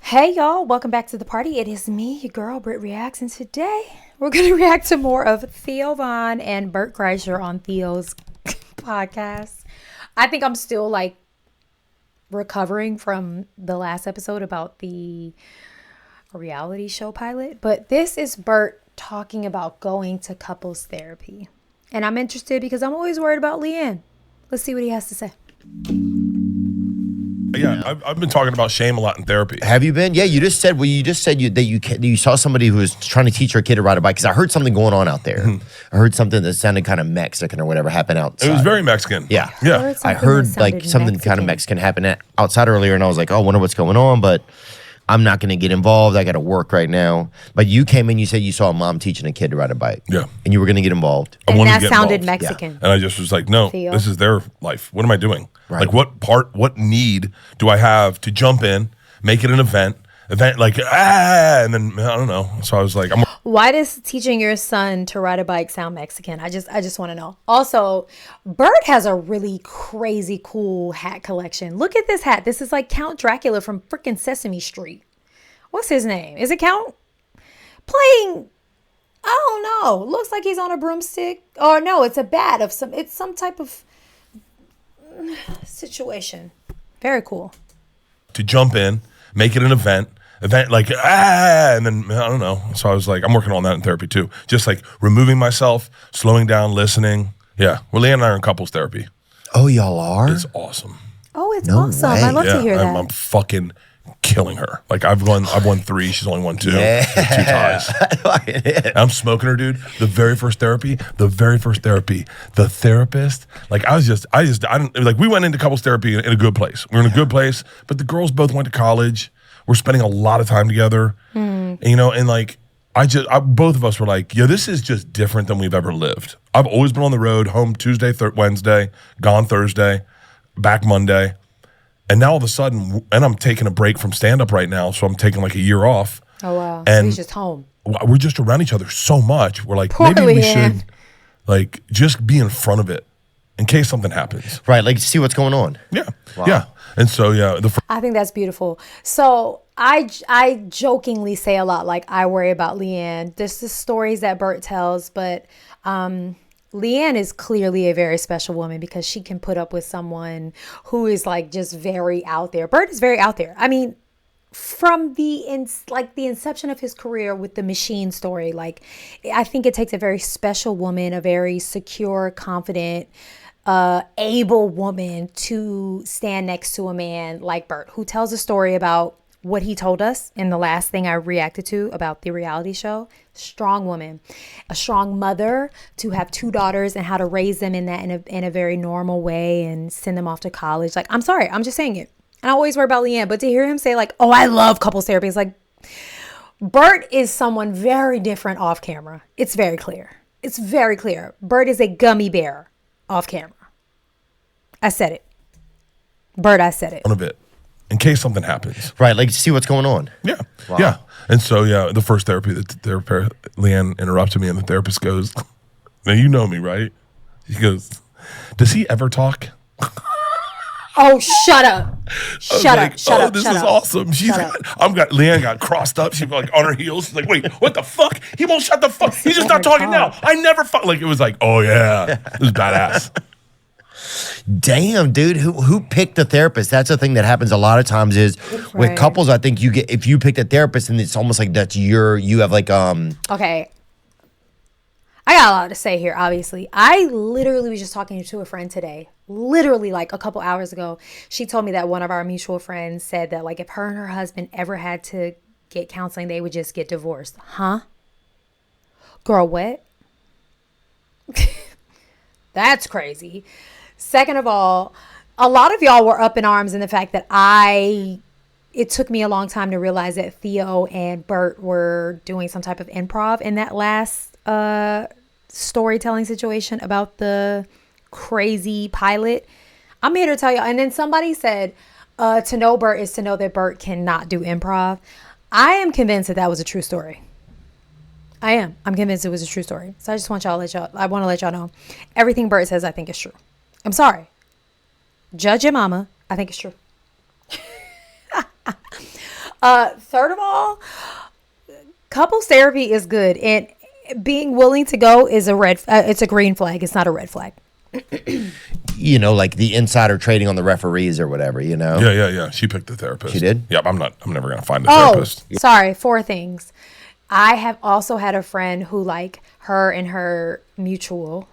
Hey y'all, welcome back to the party. It is me, your girl, BrittReacts, and today we're going to react to more of Devine and Bert Kreischer on Theo's podcast. I think I'm still recovering from the last episode about the reality show pilot, but this is Bert talking about going to couples therapy. And I'm interested because I'm always worried about Leanne. Let's see what he has to say. Yeah, I've been talking about shame a lot in therapy. Have you been? Yeah, you just said that you saw somebody who was trying to teach her kid to ride a bike. Because I heard something going on out there. I heard something that sounded kind of Mexican or whatever happened outside. It was very Mexican. Yeah, I heard something kind of Mexican happen outside earlier, and I was like, oh, I wonder what's going on, but I'm not going to get involved. I got to work right now. But you came in, you said you saw a mom teaching a kid to ride a bike. Yeah. And you were going to get involved. And that sounded Mexican. Yeah. And I just was like, no, Theo. This is their life. What am I doing? Right. Like what need do I have to jump in, make it an event, and then I don't know. So I was like, why does teaching your son to ride a bike sound Mexican? I just want to know. Also, Bert has a really crazy cool hat collection. Look at this hat. This is like Count Dracula from freaking Sesame Street. What's his name? Is it Count? Playing, I don't know. Looks like he's on a broomstick. Or no, it's a bat of it's some type of situation. Very cool. to jump in, make it an event and then I don't know. So I was like, I'm working on that in therapy too. Just like removing myself, slowing down, listening. Yeah. Well, Leanne and I are in couples therapy. Oh, y'all are? It's awesome. Oh, it's No awesome. way. I love to hear that. I'm fucking killing her. Like I've won 3. She's only won 2. Yeah. With 2 ties. I'm smoking her, dude. The very first therapy, the therapist, like I don't like, we went into couples therapy in a good place. We're in a good place, but the girls both went to college. We're spending a lot of time together, and like, both of us were like, yeah, this is just different than we've ever lived. I've always been on the road, home Tuesday, Wednesday, gone Thursday, back Monday. And now all of a sudden, and I'm taking a break from stand-up right now, so I'm taking like a year off. Oh, wow. And so he's just home. We're just around each other so much. We're like, Poor maybe we Leanne. should like just be in front of it in case something happens. Right, like see what's going on. Yeah, Wow. yeah. And so, yeah. I think that's beautiful. So I jokingly say a lot, like, I worry about Leanne. There's the stories that Bert tells, but Leanne is clearly a very special woman because she can put up with someone who is like just very out there. Bert is very out there. I mean, from the inception of his career with the machine story, like, I think it takes a very special woman, a very secure, confident, able woman to stand next to a man like Bert, who tells a story about what he told us in the last thing I reacted to about the reality show. Strong woman, a strong mother, to have 2 daughters and how to raise them in a very normal way and send them off to college. Like, I'm sorry, I'm just saying it. And I always worry about Leanne, but to hear him say like, oh, I love couples therapy, it's like, Bert is someone very different off camera. It's very clear. It's very clear. Bert is a gummy bear off camera. I said it. Bert, I said it. Of it, in case something happens. Right, like see what's going on. Yeah, Wow. yeah. And so, yeah, the first therapy, Leanne interrupted me, and the therapist goes, now you know me, right? He goes, does he ever talk? Oh, shut up. Shut up. Shut up. This shut is up. awesome. Leanne got crossed up. She's like on her heels. She's like, wait, what the fuck? He won't shut the fuck. He's just not talking now. I never like, it was like, oh yeah. It was badass. Damn, dude, who picked the therapist? That's the thing that happens a lot of times is with Right. couples. I think if you pick a therapist, and it's almost like that's you have like Okay. I got a lot to say here, obviously. I literally was just talking to a friend today. Literally like a couple hours ago. She told me that one of our mutual friends said that like if her and her husband ever had to get counseling, they would just get divorced. Huh? Girl, what? That's crazy. Second of all, a lot of y'all were up in arms in the fact that it took me a long time to realize that Theo and Bert were doing some type of improv in that last storytelling situation about the crazy pilot. I'm here to tell you. And then somebody said, to know Bert is to know that Bert cannot do improv. I am convinced that was a true story. I am. I'm convinced it was a true story. So I just want I want to let y'all know everything Bert says I think is true. I'm sorry. Judge your mama. I think it's true. Third of all, couples therapy is good, and being willing to go is it's a green flag. It's not a red flag. Like the insider trading on the referees or whatever, Yeah. She picked the therapist. She did? Yep. I'm never gonna find a therapist. Sorry. 4 things. I have also had a friend who, like, her and her mutual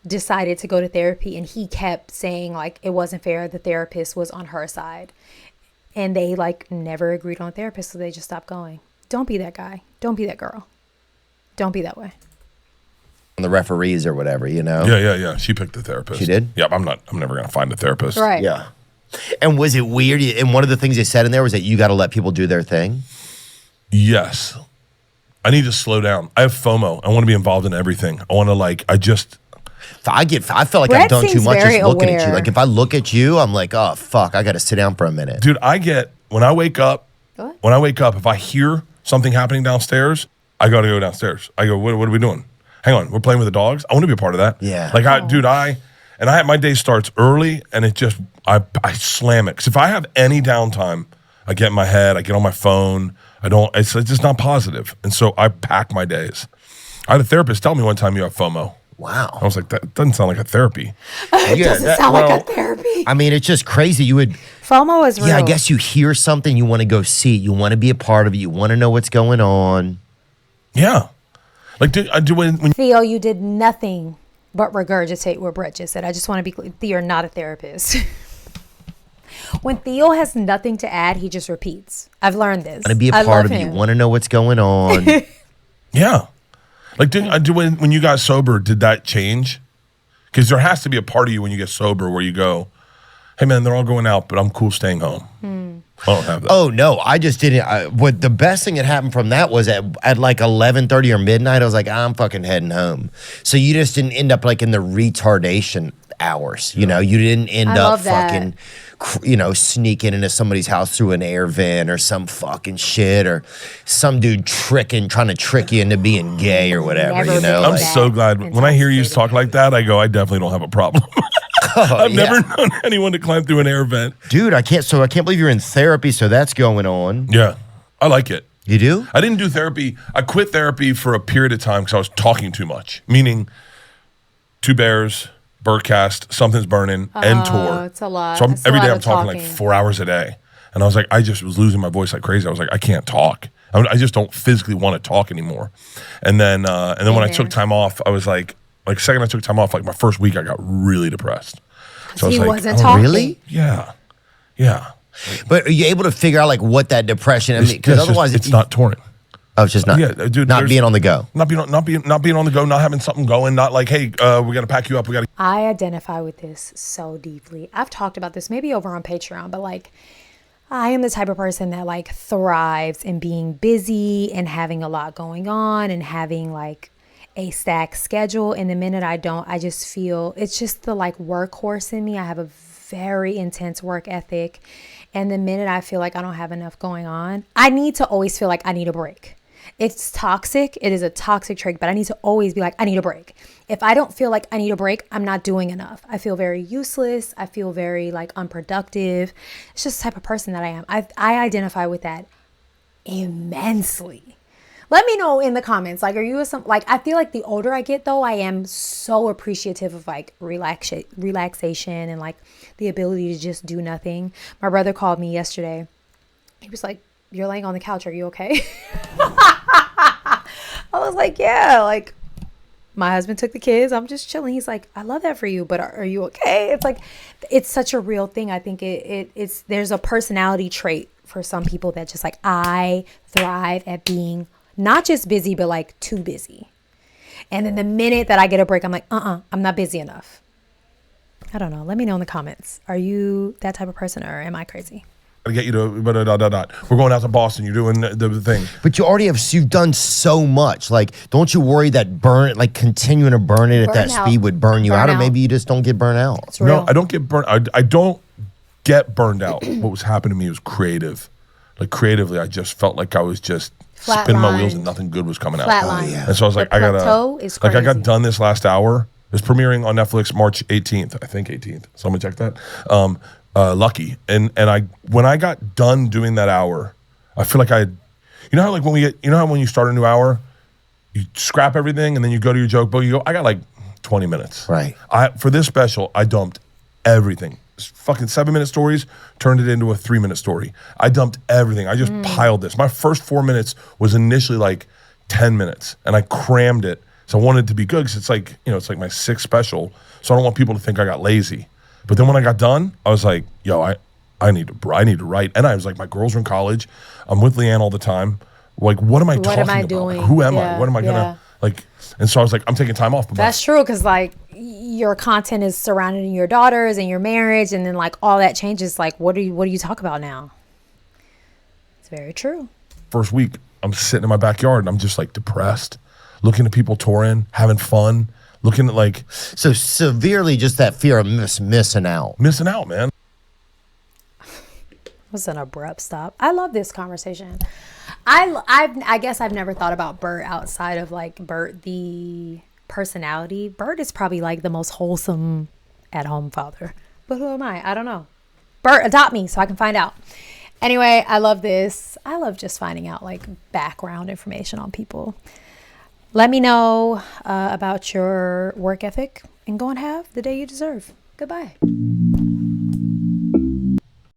decided to go to therapy, and he kept saying, like, it wasn't fair. The therapist was on her side, and they, like, never agreed on a therapist, so they just stopped going. Don't be that guy. Don't be that girl. Don't be that way. On the referees or whatever, Yeah. She picked the therapist. She did? Yep. I'm never gonna find a therapist. Right. Yeah. And was it weird? And one of the things they said in there was that you got to let people do their thing. Yes. I need to slow down. I have FOMO. I want to be involved in everything. I want to I feel like Brett I've done too seems much very just looking at you. aware. Like if I look at you, I'm like, oh fuck, I got to sit down for a minute. Dude, when I wake up, What? if I hear something happening downstairs, I got to go downstairs. I go, what are we doing? Hang on, we're playing with the dogs. I want to be a part of that. Yeah. My day starts early, and it just, I slam it. Because if I have any downtime, I get in my head, I get on my phone. It's just not positive. And so I pack my days. I had a therapist tell me one time you have FOMO. Wow. I was like, that doesn't sound like a therapy. It doesn't sound like a therapy. I mean, it's just crazy. FOMO is real. Yeah, I guess you hear something, you want to go see it. You want to be a part of it. You want to know what's going on. Yeah. Like, when Theo, you did nothing but regurgitate what Brett just said. I just want to be clear. You're not a therapist. When Theo has nothing to add, he just repeats. I've learned this. Want to be a part of it. You want to know what's going on. Yeah. Like, when you got sober, did that change? Because there has to be a part of you when you get sober where you go, hey, man, they're all going out, but I'm cool staying home. I don't have that. Oh, no. I just didn't. What the best thing that happened from that was at like 11:30 or midnight, I was like, I'm fucking heading home. So you just didn't end up like in the retardation hours. You didn't end up fucking, sneaking into somebody's house through an air vent or some fucking shit or some dude trying to trick you into being gay or whatever, Never been I'm that so glad. When I hear you talk like that, I go, I definitely don't have a problem. I've never known anyone to climb through an air vent. Dude, I can't believe you're in therapy, so that's going on. Yeah, I like it. You do? I didn't do therapy. I quit therapy for a period of time because I was talking too much, meaning 2 bears, Birdcast, Something's Burning, and tour. It's a lot. So It's a every day lot I'm of talking like 4 hours a day. And I was like, I just was losing my voice like crazy. I was like, I can't talk. I just don't physically want to talk anymore. And then when I took time off, I was like second I took time off, like my first week, I got really depressed. So He I was like, wasn't talking. Really? Yeah. But are you able to figure out like what that depression? Because otherwise, it's not touring. Oh, it's just not. Yeah, dude, not being on the go. Not being on the go. Not having something going. Not like, hey, we got to pack you up. We got to. I identify with this so deeply. I've talked about this maybe over on Patreon, but like, I am the type of person that like thrives in being busy and having a lot going on and having like a stacked schedule. And the minute I don't, I just feel it's just the like workhorse in me. I have a very intense work ethic. And the minute I feel like I don't have enough going on, I need to always feel like I need a break. It's toxic. It is a toxic trait, but I need to always be like, I need a break. If I don't feel like I need a break, I'm not doing enough. I feel very useless. I feel very like unproductive. It's just the type of person that I am. I identify with that immensely. Let me know in the comments. Like, are you like, I feel like the older I get though, I am so appreciative of like relaxation and like the ability to just do nothing. My brother called me yesterday. He was like, you're laying on the couch. Are you okay? I was like, yeah, like my husband took the kids. I'm just chilling. He's like, I love that for you, but are you okay? It's like, it's such a real thing. I think it's there's a personality trait for some people that just like, I thrive at being not just busy, but like too busy. And then the minute that I get a break, I'm like, I'm not busy enough. I don't know. Let me know in the comments. Are you that type of person or am I crazy? To get you to we're going out to Boston. You're doing the thing. But you've done so much. Like, don't you worry that continuing to burn it at that speed would burn you out, or maybe you just don't get burned out? No, I don't get burned. I don't get burned out. What was happening to me was creative. Like creatively, I just felt like I was just spinning my wheels and nothing good was coming out. Flatline. And so I was like, I got done this last hour. It's premiering on Netflix March 18th. I think 18th. Someone check that. Lucky. And when I got done doing that hour, I feel like you know how like when you start a new hour, you scrap everything and then you go to your joke book. You go, I got like 20 minutes. Right. For this special, I dumped everything. Fucking 7-minute stories, turned it into a 3-minute story. I dumped everything. I just piled this. My first 4 minutes was initially like 10 minutes, and I crammed it. So I wanted it to be good because it's like, it's like my 6th special. So I don't want people to think I got lazy. But then when I got done, I was like, yo, I need to write. And I was like, my girls are in college. I'm with Leanne all the time. Like, what am I talking about? doing? Who am I? What am I gonna like? And so I was like, I'm taking time off. But that's true, because like your content is surrounding your daughters and your marriage, and then like all that changes. Like, what do you talk about now? It's very true. First week, I'm sitting in my backyard and I'm just like depressed, looking at people touring, having fun, looking at like so severely just that fear of missing out, man. Was an abrupt stop. I love this conversation. I guess I've never thought about Bert outside of like Bert the personality. Bert is probably like the most wholesome at-home father. But who am I? I don't know. Bert, adopt me so I can find out. Anyway, I love this. I love just finding out like background information on people. Let me know about your work ethic and go and have the day you deserve. Goodbye.